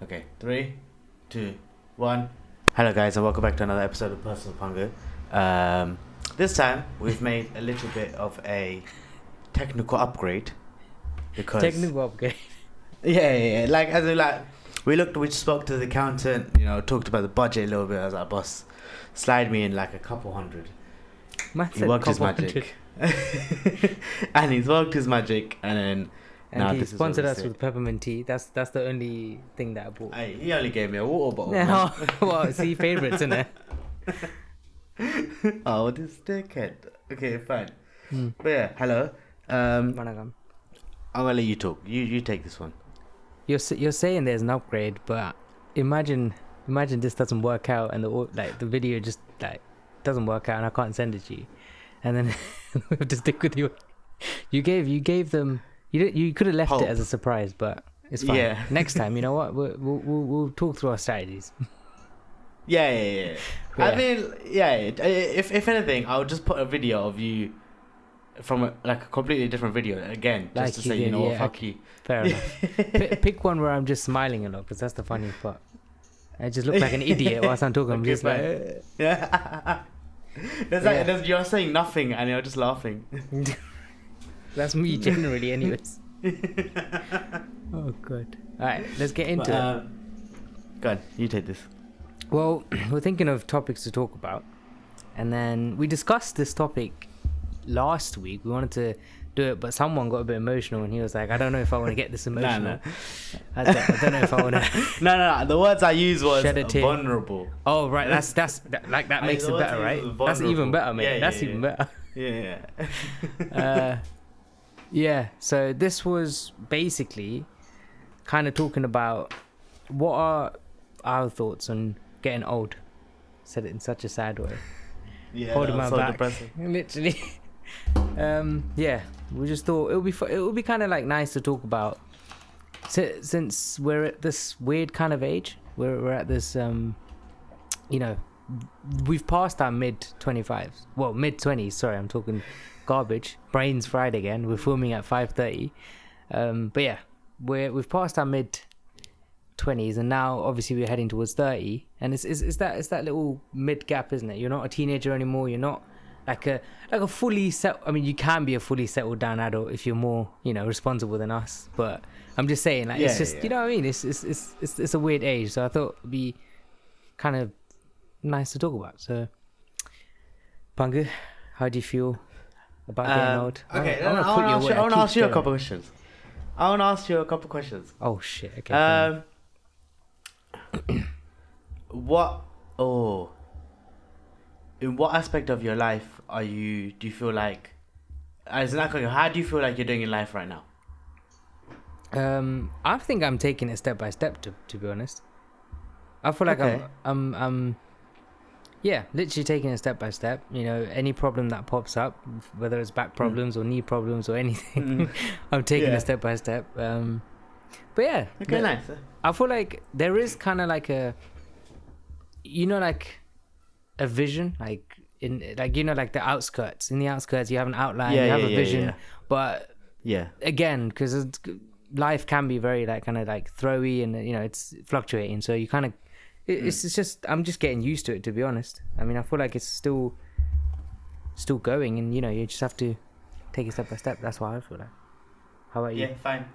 Okay, 3, 2, 1. Hello, guys, and welcome back to another episode of Personal Punga. This time we've made a little bit of a technical upgrade because Technical upgrade. yeah. Like as in, like we spoke to the accountant, talked about the budget a little bit. I was like, boss, slide me in like a couple hundred. Man He said worked his couple magic, and he's worked his magic, and then. And Now he this is what sponsored we us said. with peppermint tea. That's the only thing that I bought. Hey, he only gave me a water bottle. Yeah, well, see, favourites, innit? Oh, this dickhead. Okay, fine. Mm. But yeah, hello. Managam. I'm gonna let you talk. You take this one. You're saying there's an upgrade, but imagine this doesn't work out and the video just doesn't work out and I can't send it to you, and then we have to stick with you. You gave them. You could have left Hope. it as a surprise, but it's fine. Yeah. Next time, you know what? We'll talk through our strategies. Yeah. But I mean, yeah. If anything, I'll just put a video of you from a completely different video again, just Like to you say, did, what, yeah, fuck okay. you. Fair enough. Pick one where I'm just smiling a lot, because that's the funny part. I just look like an idiot whilst I'm talking. I'm just like, yeah. You're saying nothing and you're just laughing. that's me generally, anyways. Oh god. All right, let's get into it. Go on, you take this. Well, we're thinking of topics to talk about, and then we discussed this topic last week. We wanted to do it, but someone got a bit emotional, and he was like, "I don't know if I want to get this emotional." No. I don't know if I want to. No. The words I used was Shed a tear. vulnerable. Oh right, that makes it better, right? That's even better, mate. That's even better. Yeah. Yeah, so this was basically kind of talking about what are our thoughts on getting old. Said it in such a sad way. Yeah. Holding my so back. depressing. Literally. Yeah, we just thought it would be kind of like nice to talk about since we're at this weird kind of age. We're at this we've passed our mid 25s. Well, mid 20s. Sorry, I'm talking garbage. Brain's fried again. We're filming at 5:30. But yeah, we've passed our mid 20s, and now obviously we're heading towards 30. And it's that little mid gap, isn't it? You're not a teenager anymore. You're not like a fully set. I mean, you can be a fully settled down adult if you're more responsible than us. But I'm just saying, it's just you know what I mean. It's a weird age, so I thought it'd be kind of nice to talk about. So, Pangu, how do you feel about getting old? Okay, I want to ask you a couple questions. I want to ask you a couple questions. Oh shit! Okay. In what aspect of your life do you feel like, how do you feel like you're doing in life right now? I think I'm taking it step by step. To be honest, I feel like Okay. I'm literally taking it step by step. Any problem that pops up, whether it's back problems or knee problems or anything, I'm taking it step by step. But yeah, Okay, nice. I feel like there is kind of like a vision, like the outskirts. In the outskirts, you have an outline, you have a vision, yeah. but Yeah. again, because life can be very throwy and it's fluctuating, so you kind of it's just I'm just getting used to it, to be honest. I mean, I feel like it's still going, and you just have to take it step by step. That's what I feel like. How about you? Yeah, fine.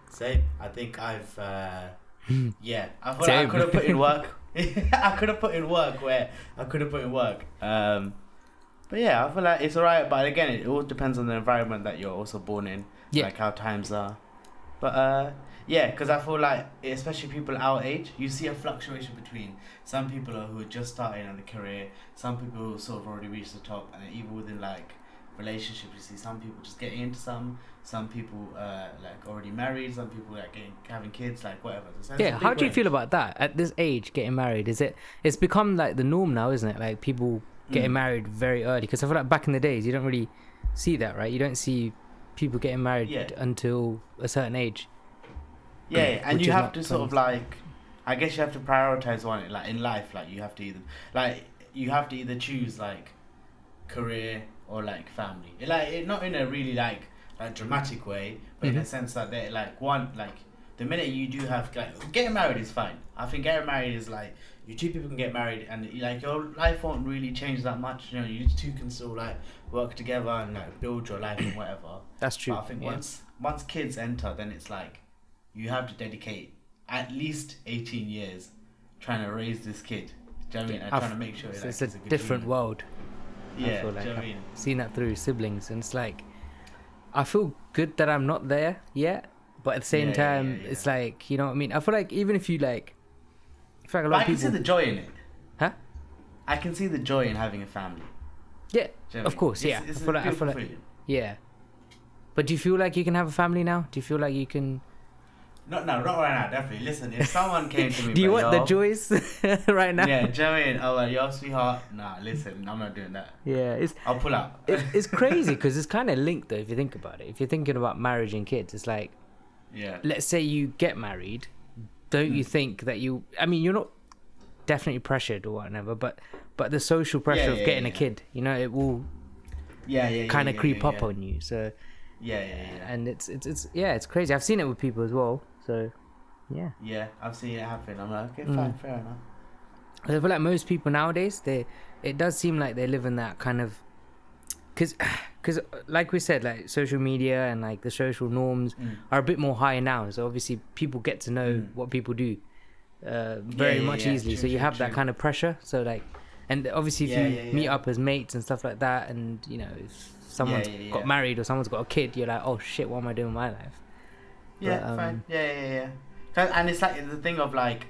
Same. I think I've I feel like I could have put in work. I could have put in work where I could have put in work. But yeah, I feel like it's alright. But again, it all depends on the environment that you're also born in, like how times are. But because I feel like, especially people our age, you see a fluctuation between some people who are just starting in a career, some people who sort of already reached the top, and even within relationships, you see some people just getting into some people already married, some people having kids, whatever. So How do you feel about that at this age, getting married? It's become the norm now, isn't it? Like people getting married very early, because I feel like back in the days you don't really see that, right? You don't see people getting married until a certain age. Yeah, and you have to 20s. sort of I guess you have to prioritize one in life. You have to either choose career or not in a really dramatic way, but in a sense that they're the minute you do have like getting married is fine. I think getting married is like you two people can get married and like your life won't really change that much. You know, you two can still like work together and like build your life and whatever. That's true. But I think once kids enter, then it's like you have to dedicate at least 18 years trying to raise this kid. Do you know what I mean? And trying to make sure it's a different world. Yeah, I feel like do you know what I mean? I've seen that through siblings, and it's like I feel good that I'm not there yet, but at the same time, it's like, you know what I mean. I feel like even if you like, I feel like a lot of people. I can see the joy in it. Huh? I can see the joy in having a family. Yeah, you know of course. Yeah, it's I feel like yeah. But do you feel like you can have a family now? Do you feel like you can? Not right now, definitely. Listen, if someone came to me, do you want the joys right now? Yeah, do you know what I mean? Oh, well, yo, sweetheart. Nah, listen, I'm not doing that. Yeah, I'll pull out. It's crazy because it's kind of linked though. If you think about it, if you're thinking about marriage and kids, it's like, yeah. Let's say you get married, don't you think that you? I mean, you're not definitely pressured or whatever, but the social pressure of getting a kid, you know, it will. Kind of creep up on you. So. Yeah. And it's crazy. I've seen it with people as well. So, yeah. Yeah, I've seen it happen. I'm like, okay, fine, fair enough. I feel like most people nowadays, it does seem like they live in that kind of, because like we said, like social media and like the social norms are a bit more higher now. So obviously people get to know what people do very much easily. So you have that kind of pressure. So like, and obviously if you meet up as mates and stuff like that, and you know, if someone's got married or someone's got a kid, you're like, oh shit, what am I doing with my life? Yeah, but, fine. Yeah. And it's like the thing of like,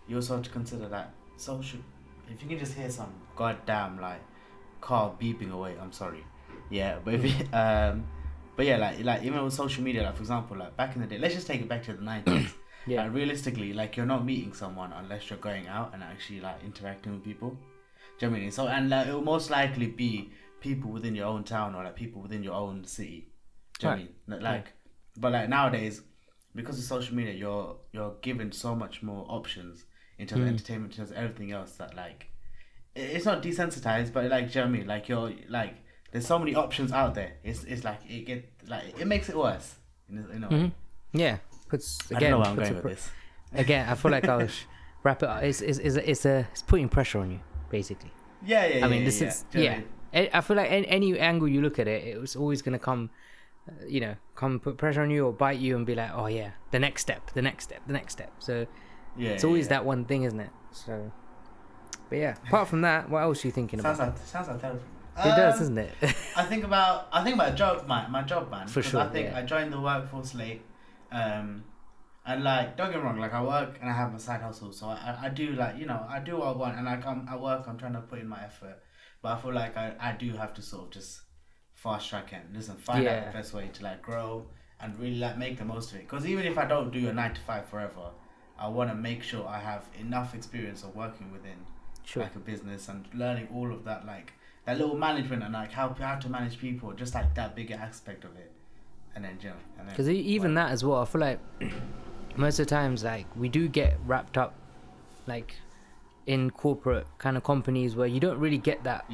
you also have to consider that social. If you can just hear some goddamn like car beeping away, I'm sorry. Yeah, but if you, but yeah, like even with social media, like for example, like back in the day, let's just take it back to the 90s. Yeah. Like realistically, like you're not meeting someone unless you're going out and actually like interacting with people. Do you know what I mean? So and like, it will most likely be people within your own town or like people within your own city. Do you know what I mean? Like. But like nowadays, because of social media, you're given so much more options in terms of entertainment, in terms of everything else that like, it's not desensitized, but like, do you know what I mean? Like you're like, there's so many options out there. It's like it makes it worse in a way. Yeah, puts again. I don't know where I'm going with this. Again, I feel like I'll wrap it up. It's putting pressure on you, basically. Yeah. I mean, this is I feel like any angle you look at it, it was always gonna come. Come put pressure on you or bite you and be like, oh yeah, the next step. So it's always that one thing, isn't it? So, but yeah, apart from that, what else are you thinking about? Sounds like therapy. It does, doesn't it? I think about job, my job, man. For sure. I think I joined the workforce late, and like don't get me wrong, like I work and I have my side hustle, so I do like I do what I want, and like at work I'm trying to put in my effort, but I feel like I do have to sort of just fast track it. Listen, find out the best way to like grow and really like make the most of it. Because even if I don't do a 9 to 5 forever, I want to make sure I have enough experience of working within like a business and learning all of that, like that little management and like how to manage people, just like that bigger aspect of it. And then because even that as well, I feel like most of the times like we do get wrapped up like in corporate kind of companies where you don't really get that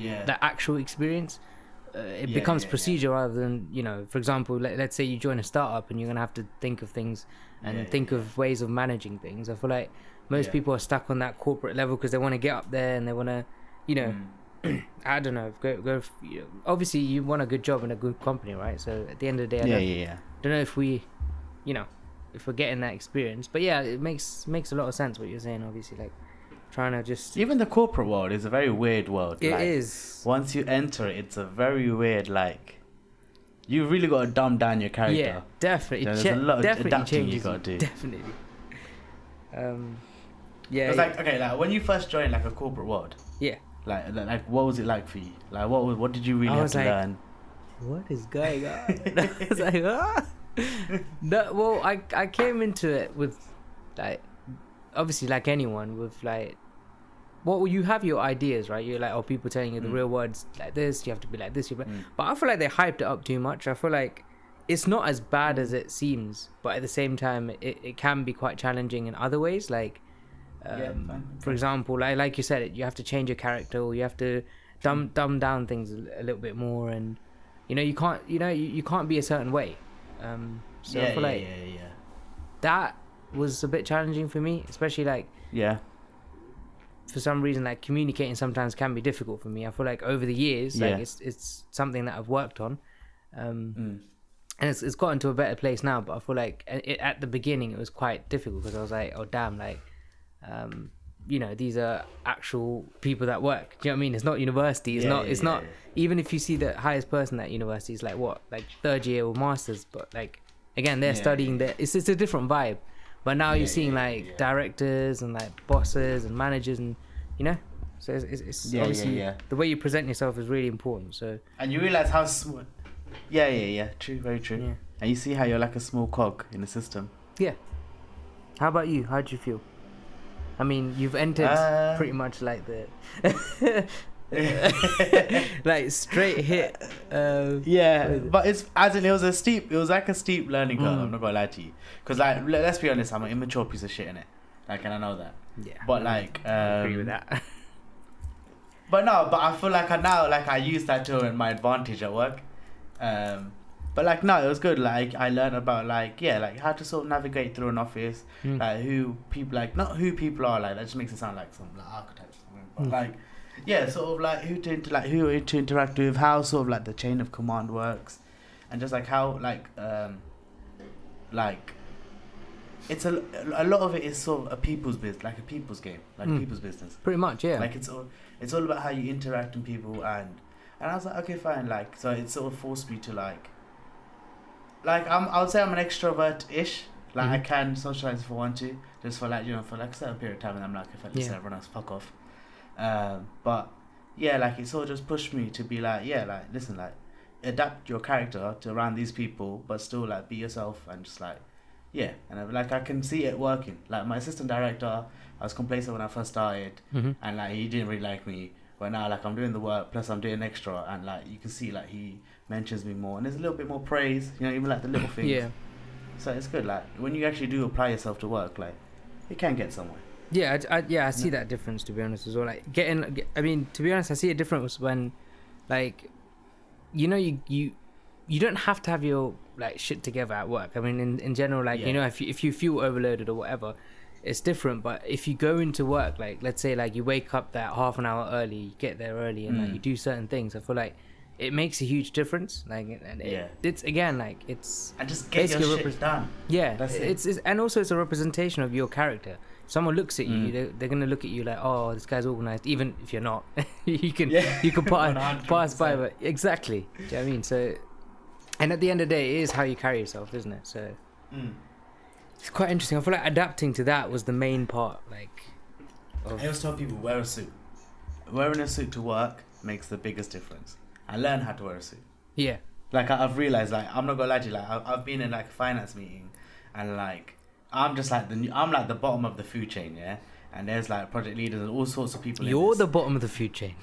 actual experience. It becomes procedure rather than, for example, let's say you join a startup and you're going to have to think of things and think of ways of managing things. I feel like most people are stuck on that corporate level because they want to get up there and they want to, I don't know, go. Obviously, you want a good job in a good company, right? So at the end of the day, I don't know if we, if we're getting that experience. But yeah, it makes a lot of sense what you're saying, obviously, like, trying to just even the corporate world is a very weird world. It is. Once you enter it, it's a very weird, like, you really got to dumb down your character. Yeah, definitely. There's a lot of adapting you got to do. Definitely. It's like, okay, like when you first joined like a corporate world. Yeah. Like what was it like for you? Like what did you really have to learn? What is going on? I was like, ah. No, well, I came into it with like, obviously like anyone with like, well, you have your ideas, right? You're like, oh, people telling you the real words like this, you have to be like this. But I feel like they hyped it up too much. I feel like it's not as bad as it seems, but at the same time, it can be quite challenging in other ways. Like, for example, like you said, you have to change your character, or you have to dumb down things a little bit more, and you can't be a certain way. So I feel like that was a bit challenging for me, especially like Yeah. for some reason like communicating sometimes can be difficult for me. I feel like over the years like Yeah. it's something that I've worked on, and it's gotten to a better place now. But I feel like at the beginning it was quite difficult because I was like, oh damn, like you know, these are actual people that work. Do you know what I mean? It's not university. It's not. Even if you see the highest person at university is like what, like third year or masters, but like again they're studying there. It's a different vibe. But now you're seeing like directors and like bosses and managers, and you know, so it's obviously the way you present yourself is really important. So and you realize how small. Yeah. True, very true. Yeah. And you see how you're like a small cog in the system. Yeah. How about you? How'd you feel? I mean, you've entered pretty much like the like straight hit. But it's as in it was like a steep learning curve. I'm not gonna lie to you, because like let's be honest, I'm an immature piece of shit in it. Like, and I know that. Yeah. But like, I agree with that. but I feel like I use that to my advantage at work. But like no, it was good. Like I learned about like how to sort of navigate through an office, like who people like not who people are like. That just makes it sound like some like archetypes, but like sort of like who to interact with, how sort of like the chain of command works, and just like how like it's a lot of it is sort of a people's business, like a people's game, like people's business. Pretty much, yeah. Like it's all about how you interact with people, and I was like, okay, fine. Like so, it sort of forced me to like I would say I'm an extrovert-ish. Like I can socialize if I want to, just for like for like a certain period of time, and I'm like, if I listen, everyone else fuck off. But yeah, like it sort of just pushed me to be like, listen, like adapt your character to around these people, but still like be yourself and just like and I can see it working. Like my assistant director, I was complacent when I first started, and like he didn't really like me. But now like I'm doing the work, plus I'm doing extra, and like you can see like he mentions me more, and there's a little bit more praise, even like the little things. Yeah. So it's good. Like when you actually do apply yourself to work, like you can get somewhere. Yeah, I see that difference, to be honest, as well. Like I mean, to be honest, I see a difference when, like, you don't have to have your like shit together at work. I mean, in general, like if you feel overloaded or whatever, it's different. But if you go into work, like let's say like you wake up that half an hour early, you get there early, and like you do certain things, I feel like it makes a huge difference. Like, and it's again like it's and just get your shit done. Yeah, that's it's and also it's a representation of your character. If someone looks at you, they're gonna look at you like, oh, this guy's organized, even if you're not. you can pass by, but exactly. Do you know what I mean? So, and at the end of the day, it is how you carry yourself, isn't it? So. It's quite interesting. I feel like adapting to that was the main part. Like, I always tell people wear a suit. Wearing a suit to work makes the biggest difference. I learned how to wear a suit. Yeah. Like I've realized, like I'm not gonna lie to you, like I've been in like a finance meeting, and like I'm just like I'm like the bottom of the food chain, yeah. And there's like project leaders and all sorts of people. You're the bottom of the food chain.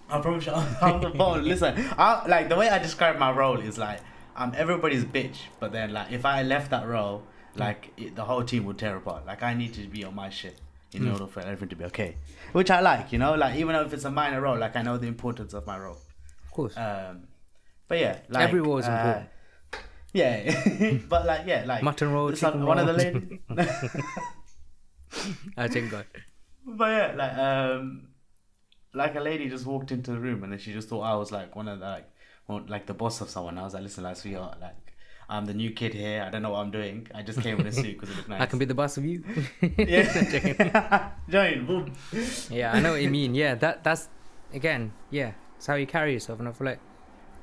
I promise you, I'm the bottom. Listen, like the way I describe my role is like I'm everybody's bitch, but then like if I left that role, like the whole team would tear apart. Like I need to be on my shit in order for everything to be okay, which I like, like even if it's a minor role, like I know the importance of my role. Of course. But yeah, like every role is important. Yeah, but like like mutton roll, chicken one roll. of the ladies. I think God. But yeah, like a lady just walked into the room, and then she just thought I was like one of the like the boss of someone. I was like, listen, like sweetheart, like I'm the new kid here. I don't know what I'm doing. I just came with a suit because it looked nice. I can be the boss of you. Yeah. Join. Boom. Yeah, I know what you mean. Yeah, that's again. Yeah, it's how you carry yourself, and I feel like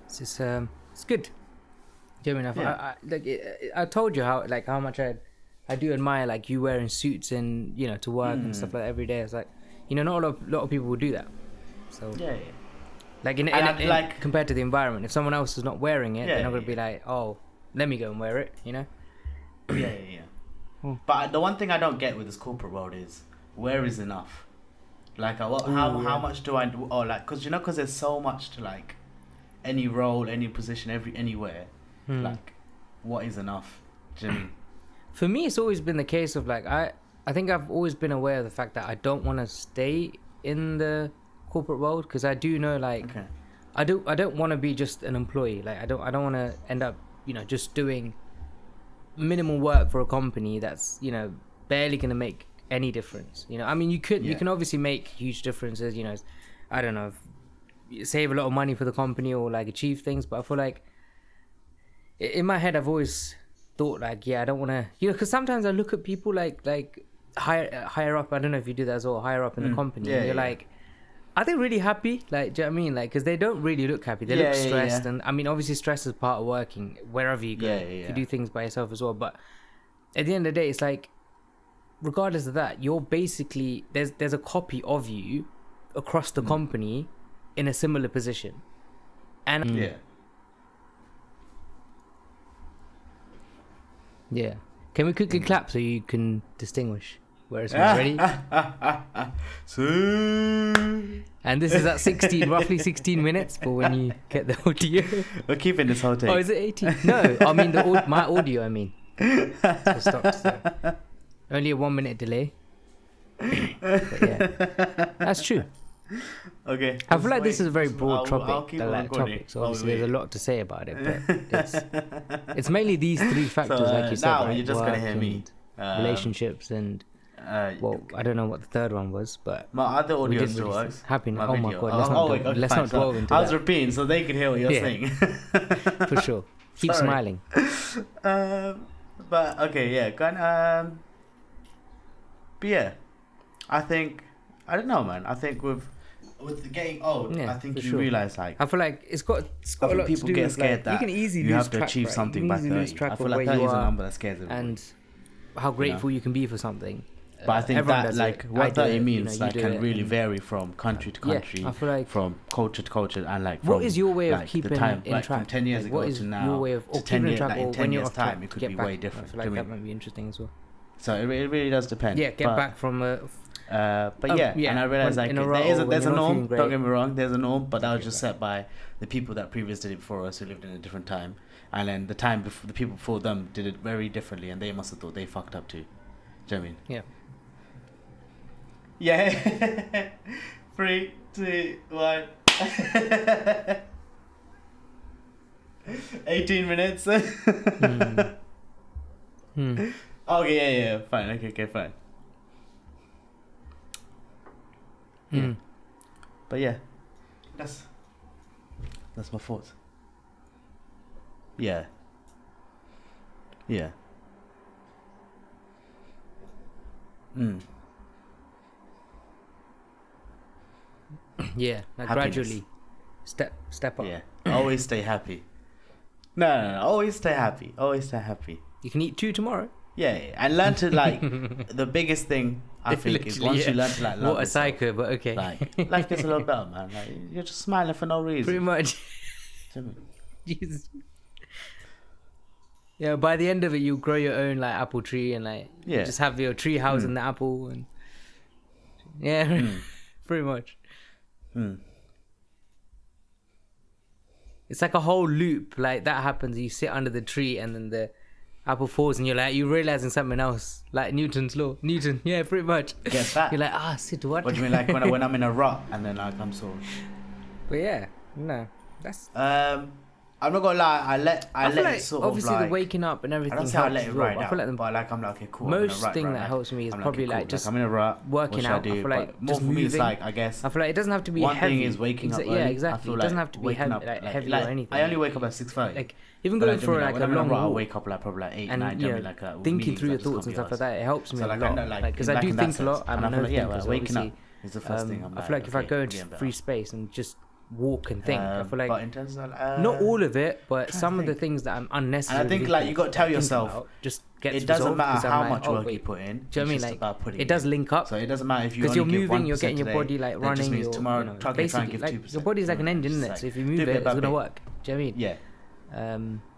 it's just it's good. Do you know what I mean? I told you how much I do admire like you wearing suits and to work and stuff like that every day. It's like not a lot of people will do that. So yeah. Like in like compared to the environment, if someone else is not wearing it, they're not gonna be like, oh, let me go and wear it. Yeah. But the one thing I don't get with this corporate world is where is enough? Like how much do I do? Or like because there's so much to like any role, any position, anywhere. Like what is enough? Do you know what I mean? For me, it's always been the case of like I think I've always been aware of the fact that I don't want to stay in the corporate world, because I do know like I don't want to be just an employee. Like I don't want to end up just doing minimal work for a company that's, you know, barely going to make any difference. You know, I mean, you can obviously make huge differences, you know, I don't know, save a lot of money for the company or like achieve things, but I feel like in my head I've always thought like, yeah, I don't want to, you know, because sometimes I look at people like higher up, I don't know if you do that as well, higher up in the company, and you're like, are they really happy? Like, do you know what I mean? Like, because they don't really look happy. They look stressed. And I mean, obviously stress is part of working wherever you go. You do things by yourself as well. But at the end of the day, it's like, regardless of that, you're basically, there's a copy of you across the company in a similar position. And yeah. Can we quickly clap so you can distinguish? Where it's ready? And this is at roughly 16 minutes for when you get the audio. We're keeping this whole take. Oh, is it 18? No, I mean my audio, I mean. So stop, so. Only a 1 minute delay. But yeah, that's true. Okay. I feel like this is a very broad topic. So obviously there's a lot to say about it, but it's mainly these three factors, like you said, now right? you're just gonna hear me. Relationships and well, I don't know what the third one was, but my other audio still works. Happiness. Oh my god, let's not dwell into that. I was repeating so they could hear what you're saying. For sure. Keep smiling. But okay, yeah, but yeah, I think, I don't know, man. I think with getting old, I think you realize, like, I feel like it's got a lot to do with, like, that you can easily you lose have to track, achieve right? something by 30. I feel like 30 is a number that scares everybody. And how grateful you can be for something. But I think that, like, what 30 means, like, can really vary from country to country, I feel like from culture to culture, and like, what is your way of keeping time, in like, track? from 10 years like, ago what is to now, your way of, to 10 years, like, in 10 years' time, it could be way different. I feel like that might be interesting as well. So it really does depend. Yeah, get back from a... but and I realized, like, there's a norm, don't get me wrong, there's a norm, but that was just set by the people that previously did it before us, who lived in a different time, and then the time before, the people before them did it very differently, and they must have thought they fucked up too. Do you know what I mean? Yeah. Yeah. 3, 2, 1. 18 minutes. Okay, yeah, fine. Okay, fine. Yeah. But yeah, that's my thoughts. Yeah. Yeah. Yeah, like gradually step up. Yeah, always stay happy. No, always stay happy. Always stay happy. You can eat 2 tomorrow. Yeah, and learn to, like, the biggest thing I think is once you learn to, like, love what a psycho, but okay. Like, life gets a little better, man. Like, you're just smiling for no reason. Pretty much. Jesus. Yeah, by the end of it, you grow your own, like, apple tree and, like, you just have your tree house in the apple and pretty much. It's like a whole loop. Like, that happens. You sit under the tree and then the apple falls and you're like, you're realizing something else. Like Newton's law. Newton, yeah, pretty much. Get that. You're like, Sid, what? What do you mean, like, when I'm in a rut and then, like, I'm so... But yeah, no. That's... I'm not gonna lie, I let like, it sort obviously of, like, the waking up and everything. I don't say I let it ride out, I feel like but, like, I'm like, okay, cool. Most thing that helps me is probably like just I'm in a rut. Working out. I feel like more just for me, it's moving. like, I guess. I feel like it doesn't have to be one heavy. One thing is waking up early. Yeah, exactly. It doesn't have to be heavy, heavy or anything. I only wake up at 6:30. Like even going for like a long walk. I wake up like probably like 8, 9, and like thinking through your thoughts and stuff like that. It helps me a lot. Because I do think a lot. I'm an overthinker. Waking up is the first thing. I feel like if I go into free space and just walk and think, I feel like but in terms of, not all of it, but some of the things that I'm unnecessary. And I think, like, you got to tell yourself, just get it doesn't matter how much work you put in. Do you know what I mean? Like, it does link up. So it doesn't matter if you because you're moving, you're 1% getting your body like running. Just means tomorrow, basically, like, your body's like an engine, isn't it? So if you move it, it's gonna work. Do you know what I mean? Yeah.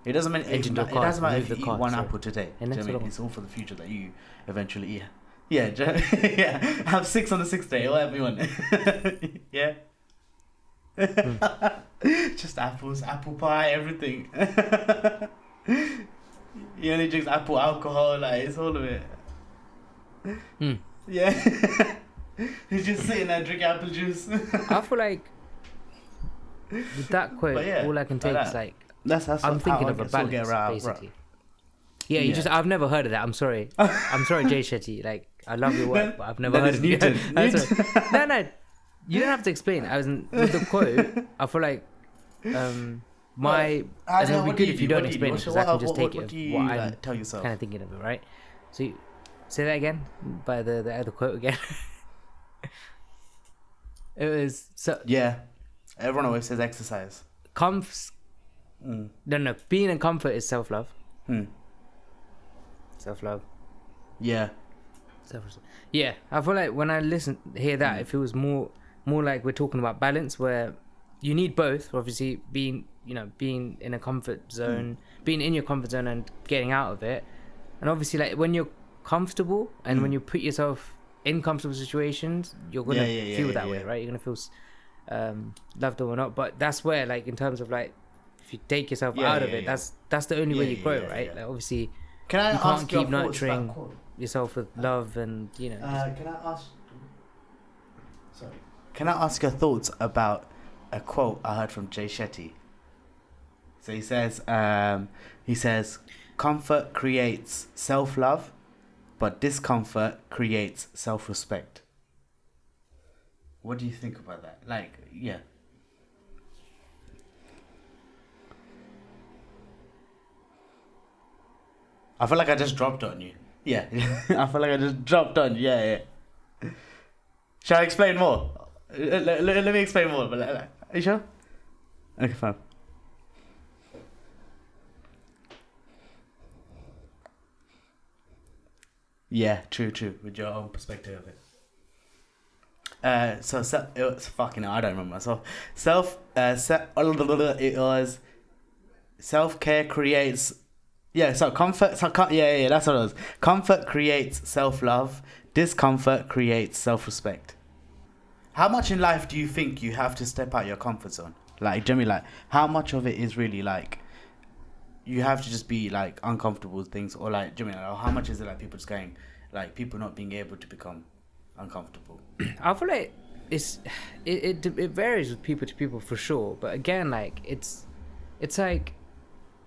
It doesn't mean it doesn't matter if you eat one apple today. Do you know what I mean? It's all for the future that you eventually eat. Yeah, yeah. Have 6 on the 6th day, whatever you want. Yeah. Just apples, apple pie, everything. He only drinks apple alcohol, like, it's all of it. Yeah. He's just sitting there drinking apple juice. I feel like with that quote, all I can take is like, I'm thinking of a balance, basically. Yeah, Yeah. I've never heard of that. I'm sorry. I'm sorry, Jay Shetty. Like, I love your work, but I've never That heard is of Newton. Newton. No. You don't have to explain. With the quote, I feel like it'll be good if you don't explain it, because I can just take it of what I'm tell yourself? kind of thinking of it, right? So, say that again by the other quote again. It was so. Yeah, everyone always says exercise. No. Being in comfort is self-love. Self-love. Yeah. Yeah, I feel like when I hear that, it feels more like we're talking about balance, where you need both. Obviously, being in a comfort zone, being in your comfort zone and getting out of it, and obviously, like when you're comfortable and when you put yourself in comfortable situations, you're gonna feel that way, right? You're gonna feel loved or not. But that's where, like, in terms of like, if you take yourself out of it, that's the only way you grow, right? Yeah. Like, obviously, you can't keep nurturing yourself with love and Can I ask your thoughts about a quote I heard from Jay Shetty? So he says, comfort creates self-love, but discomfort creates self-respect. What do you think about that? Like, yeah. I feel like I just dropped on you. Yeah. I feel like I just dropped on you. Yeah. Shall I explain more? Let me explain more. But are you sure? Okay, fine. Yeah, true. With your own perspective of it. It was fucking. I don't remember myself. It was self-care creates. Yeah, so comfort. That's what it was. Comfort creates self-love. Discomfort creates self-respect. How much in life do you think you have to step out your comfort zone? Like, generally, like, how much of it is really like you have to just be like uncomfortable with things, or like, generally, like, how much is it like people just going, like, people not being able to become uncomfortable? I feel like it varies with people to people for sure, but again, like, it's like,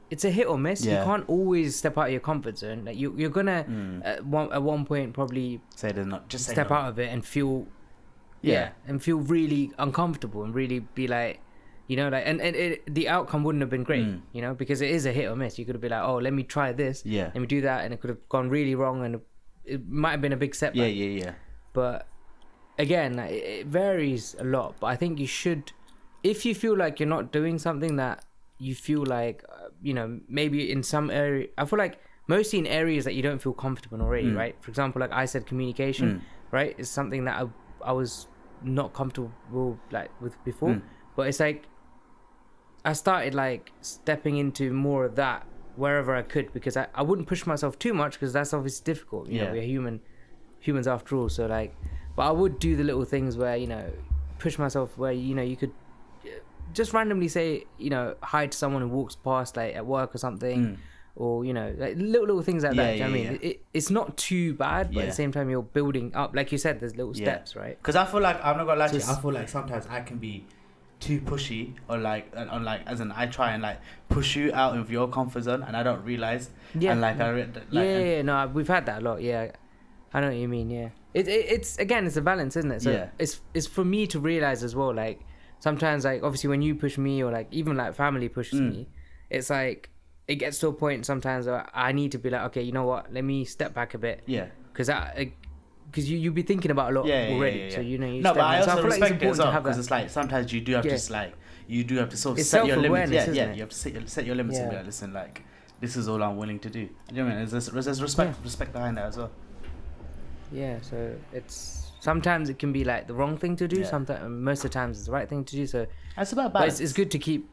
it's a hit or miss. Yeah. You can't always step out of your comfort zone. Like, you're gonna at one point probably Say they're not just step out of it and feel and feel really uncomfortable and really be like, like, and the outcome wouldn't have been great, because it is a hit or miss. You could have been like, oh, let me try this, let me do that, and it could have gone really wrong, and it might have been a big setback. Yeah. But again, it varies a lot. But I think you should, if you feel like you're not doing something that you feel like, maybe in some area, I feel like mostly in areas that you don't feel comfortable in already, right? For example, like I said, communication, right, is something that I was not comfortable like with before, but it's like I started like stepping into more of that wherever I could, because I wouldn't push myself too much, because that's obviously difficult. You know, we're humans after all. So like, but I would do the little things where, push myself where, you could just randomly say, hi to someone who walks past, like at work or something, or, like little things like that. It's not too bad, but at the same time you're building up. Like you said, there's little steps, right? Because I feel like, I'm not gonna lie to you, I feel like sometimes I can be too pushy, or like, as in I try and like push you out of your comfort zone, and I don't realize. Yeah. And like no, we've had that a lot. Yeah, I know what you mean. Yeah, it's again, it's a balance, isn't it? So it's for me to realize as well. Like sometimes, like obviously when you push me, or like even like family pushes me, it's like it gets to a point sometimes where I need to be like, okay, you know what? Let me step back a bit. Yeah. Because you'll be thinking about a lot already. So you no, but I also respect it as well, because it's like sometimes you do have to sort of set your limits. You have to set your limits and be like, listen, like this is all I'm willing to do. You know what I mean? There's respect behind that as well. Yeah, so it's sometimes it can be like the wrong thing to do. Sometimes, most of the times, it's the right thing to do. So that's about balance. But it's good to keep.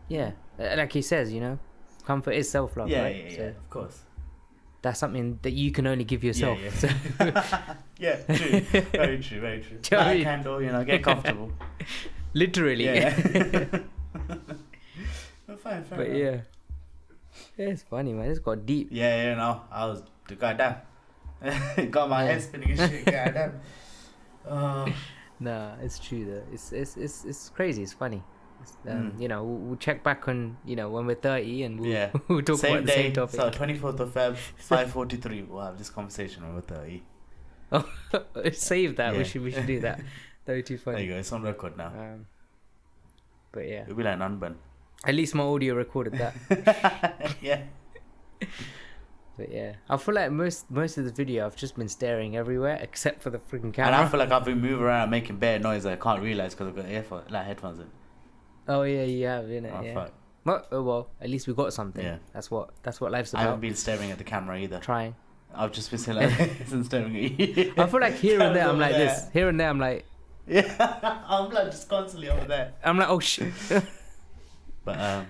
Yeah, like he says, comfort is self-love. Right? Yeah, of course. That's something that you can only give yourself. Yeah, true. Very true. Light a candle, get comfortable. Literally. Yeah. Fine. But yeah, it's funny, man. It's got deep. Yeah. No, I was goddamn. Got my head spinning and shit. Goddamn. Nah, it's true though. It's crazy. It's funny. You know, we'll check back on, you know, when we're 30 and we'll, we'll talk same about the day, same topic. So 24th of Feb, 5:43. We'll have this conversation when we're 30. Oh, save that. Yeah. We should do that. That would be too funny. There you go. It's on record now. But yeah, It'll be like Nanban. at least my audio recorded that. Yeah. But yeah, I feel like most of the video I've just been staring everywhere except for the freaking And camera. I feel like I've been moving around making bare noise that I can't realize because I've got headphones in. Oh yeah, you have, innit? Oh, Yeah. fuck. Well, at least we got something. Yeah. That's what life's I haven't about. been staring at the camera either. Trying. I've just been sitting like this and staring at you. I feel like here and there I'm like Over this. Here and there I'm like. Yeah, I'm like just constantly over there. I'm like, oh shit. But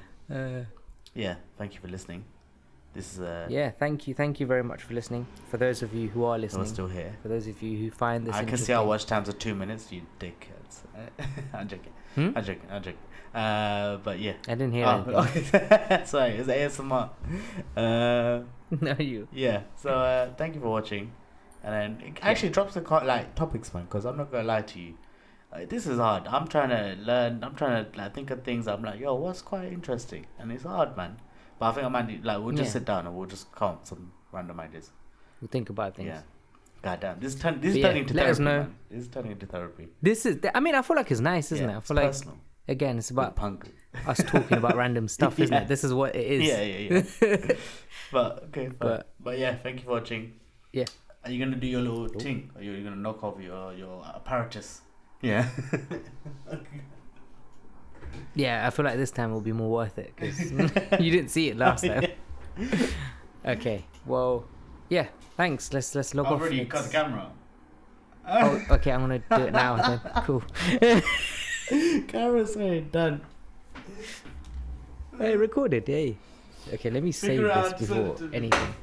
yeah, thank you for listening. This is yeah, thank you very much for listening. For those of you who are listening, we're still here. for those of you who find this, I can see our watch times are 2 minutes. You dickheads. I'm joking. I'm joking. But yeah. I didn't hear anything. Okay. Sorry, it's ASMR. No, you. Yeah. So thank you for watching, and then it actually drops the like topics, man. Because I'm not gonna lie to you, this is hard. I'm trying to learn. I'm trying to like think of things. I'm like, yo, what's quite interesting, and it's hard, man. But I think I might need, like, we'll just sit down and we'll just come up with some random ideas. We'll think about things. Yeah. Goddamn. This is turning into let therapy, us know. man. This is turning into therapy. This is. I mean, I feel like it's nice, isn't it? I It's feel like personal. again, it's about punk. us talking about random stuff, isn't Yeah. it? This is what it is. Yeah. But okay. But yeah, thank you for watching. Yeah. Are you gonna do your little thing? Or you're gonna knock off your apparatus? Yeah. Yeah, I feel like this time will be more worth it because you didn't see it last time. Okay, well, yeah, thanks. Let's log I've off. already cut the camera. Oh, okay, I'm gonna do it now. Then. Cool. Camera's already done. Hey, recorded. Yay. Okay, let me save this out, before send it to me. anything.